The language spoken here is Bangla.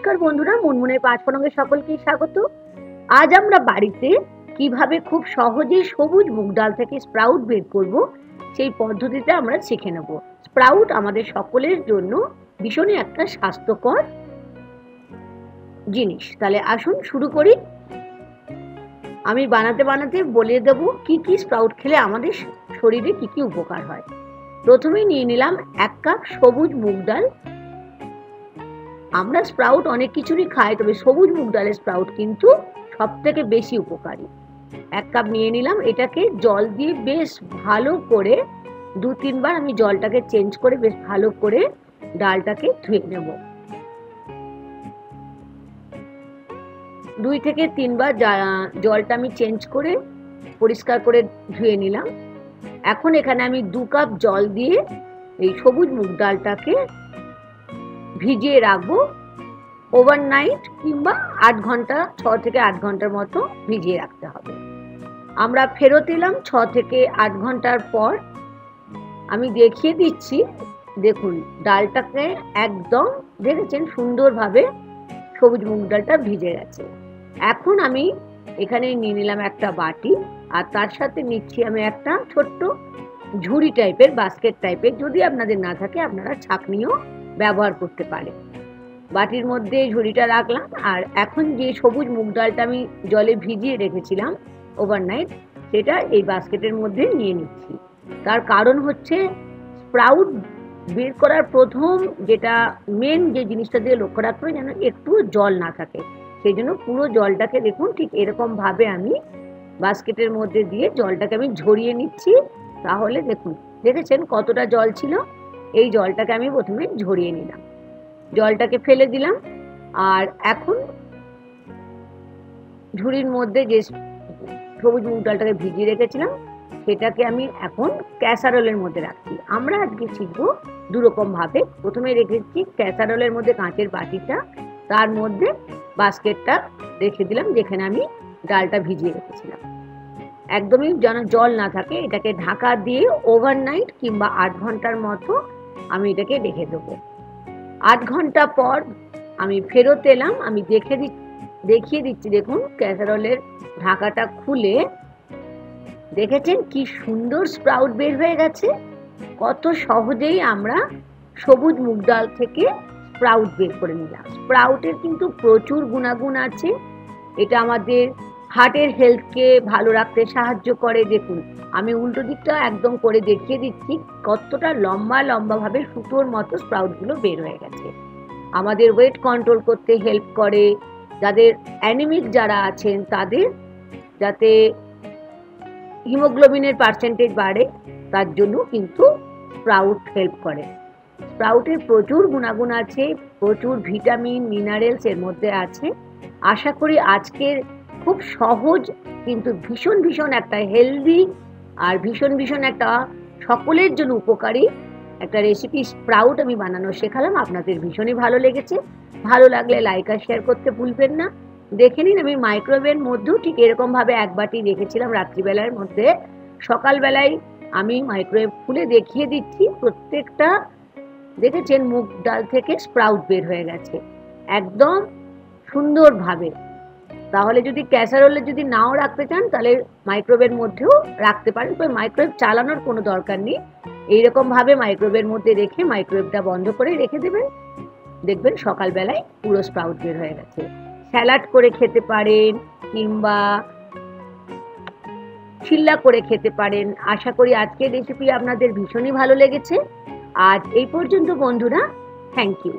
নমস্কার বন্ধুরা, মুনমুনের পাঁচফোড়নে সকলকে স্বাগত। আজ আমরা বাড়িতে কিভাবে খুব সহজেই সবুজ মুগ ডাল থেকে স্প্রাউট বের করব সেই পদ্ধতিটা আমরা শিখে নেব। স্প্রাউট আমাদের সকলের জন্য ভীষণই একটা স্বাস্থ্যকর জিনিস। তাহলে আসুন শুরু করি। আমি বানাতে বানাতে বলে দেব কি কি স্প্রাউট খেলে আমাদের শরীরে কি কি উপকার হয়। প্রথমেই নিয়ে নিলাম 1 কাপ সবুজ মুগ ডাল। আমরা স্প্রাউট অনেক কিছুরই খাই, তবে সবুজ মুগ ডালের স্প্রাউট কিন্তু সব থেকে বেশি উপকারী। 1 কাপ নিয়ে নিলাম। এটাকে জল দিয়ে বেশ ভালো করে 2-3 বার আমি জলটাকে চেঞ্জ করে বেশ ভালো করে ডালটাকে ধুয়ে নেব। 2 থেকে 3 বার জলটা আমি চেঞ্জ করে পরিষ্কার করে ধুয়ে নিলাম। এখন এখানে আমি 2 কাপ জল দিয়ে এই সবুজ মুগ ডালটাকে ভিজিয়ে রাখবো ওভারনাইট, কিংবা 8 ঘন্টা, 6 থেকে 8 ঘন্টার মতো ভিজিয়ে রাখতে হবে। আমরা ফেরত এলাম 6 থেকে 8 ঘন্টার পর। আমি দেখিয়ে দিচ্ছি, দেখুন ডালটাকে একদম দেখেছেন সুন্দরভাবে সবুজ মুগ ডালটা ভিজে গেছে। এখন আমি এখানে নিয়ে নিলাম একটা বাটি, আর তার সাথে নিচ্ছি আমি একটা ছোট্ট ঝুড়ি টাইপের, বাস্কেট টাইপের। যদি আপনাদের না থাকে আপনারা ছাঁকনিও ব্যবহার করতে পারেন। বাটির মধ্যে ঝুড়িটা রাখলাম, আর এখন যে সবুজ মুগ ডালটা আমি জলে ভিজিয়ে রেখেছিলাম ওভারনাইট, সেটা এই বাস্কেটের মধ্যে নিয়ে নিচ্ছি। তার কারণ হচ্ছে স্প্রাউট বের করার প্রথম যেটা মেন যে জিনিসটা দিয়ে লক্ষ্য রাখতে হবে যেন একটু জল না থাকে। সেই জন্য পুরো জলটাকে দেখুন ঠিক এরকম ভাবে আমি বাস্কেটের মধ্যে দিয়ে জলটাকে আমি ঝরিয়ে নিচ্ছি। তাহলে দেখুন, দেখেছেন কতটা জল ছিল। এই জলটাকে আমি প্রথমে ঝরিয়ে নিলাম, জলটাকে ফেলে দিলাম। আর এখন ঝুড়ির মধ্যে যে সবুজ মুগ ডালটাকে ভিজিয়ে রেখেছিলাম সেটাকে আমি এখন ক্যাসারোলের মধ্যে রাখছি। আমরা আজকে শিখবো দুরকম ভাবে। প্রথমে রেখেছি ক্যাসারোলের মধ্যে কাঁচের বাটিটা, তার মধ্যে বাস্কেটটা রেখে দিলাম যেখানে আমি ডালটা ভিজিয়ে রেখেছিলাম। একদমই যেন জল না থাকে। এটাকে ঢাকা দিয়ে ওভারনাইট কিংবা 8 ঘন্টার মতো আমি এটাকে রেখে দেবো। 8 ঘন্টা পর আমি ফেরত এলাম। আমি দেখিয়ে দিচ্ছি, দেখুন ক্যাসারোলের ঢাকাটা খুলে দেখেছেন কি সুন্দর স্প্রাউট বের হয়ে গেছে। কত সহজেই আমরা সবুজ মুগ ডাল থেকে স্প্রাউট বের করে নিলাম। স্প্রাউটের কিন্তু প্রচুর গুণাগুণ আছে। এটা আমাদের হার্টের হেলথকে ভালো রাখতে সাহায্য করে। দেখুন আমি উল্টো দিকটা একদম করে দেখিয়ে দিচ্ছি কতটা লম্বা লম্বা ভাবে সুতোর মতো স্প্রাউটগুলো বের হয়ে গেছে। আমাদের ওয়েট কন্ট্রোল করতে হেল্প করে। যাদের অ্যানিমিক যারা আছেন তাদের যাতে হিমোগ্লোবিনের পার্সেন্টেজ বাড়ে, তার জন্য কিন্তু স্প্রাউট হেল্প করে। স্প্রাউটের প্রচুর গুণাগুণ আছে, প্রচুর ভিটামিন মিনারেলস এর মধ্যে আছে। আশা করি আজকের খুব সহজ কিন্তু ভীষণ ভীষণ একটা হেলদি আর ভীষণ ভীষণ একটা সকলের জন্য উপকারী একটা রেসিপি স্প্রাউট আমি বানানো শেখালাম। আপনাদের ভীষণই ভালো লেগেছে। ভালো লাগলে লাইক আর শেয়ার করতে ভুলবেন না। দেখে নিন, আমি মাইক্রোওয়েভের মধ্যেও ঠিক এরকম ভাবে 1 বাটি রেখেছিলাম রাত্রিবেলার মধ্যে। সকালবেলায় আমি মাইক্রোওয়েভ খুলে দেখিয়ে দিচ্ছি প্রত্যেকটা। দেখেছেন মুগ ডাল থেকে স্প্রাউট বের হয়ে গেছে একদম সুন্দরভাবে। তাহলে যদি ক্যাসারোলে যদি নাও রাখতে চান তাহলে মাইক্রোওয়েভের মধ্যেও রাখতে পারেন, তবে মাইক্রোওয়েভ চালানোর কোনো দরকার নেই। এইরকম ভাবে মাইক্রোওয়েভের মধ্যে রেখে মাইক্রোওয়েভটা বন্ধ করে রেখে দেবেন, দেখবেন সকালবেলায় পুরো স্প্রাউট বের হয়ে গেছে। স্যালাড করে খেতে পারেন কিংবা চিল্লা করে খেতে পারেন। আশা করি আজকের রেসিপি আপনাদের ভীষণই ভালো লেগেছে। আজ এই পর্যন্ত বন্ধুরা, থ্যাংক ইউ।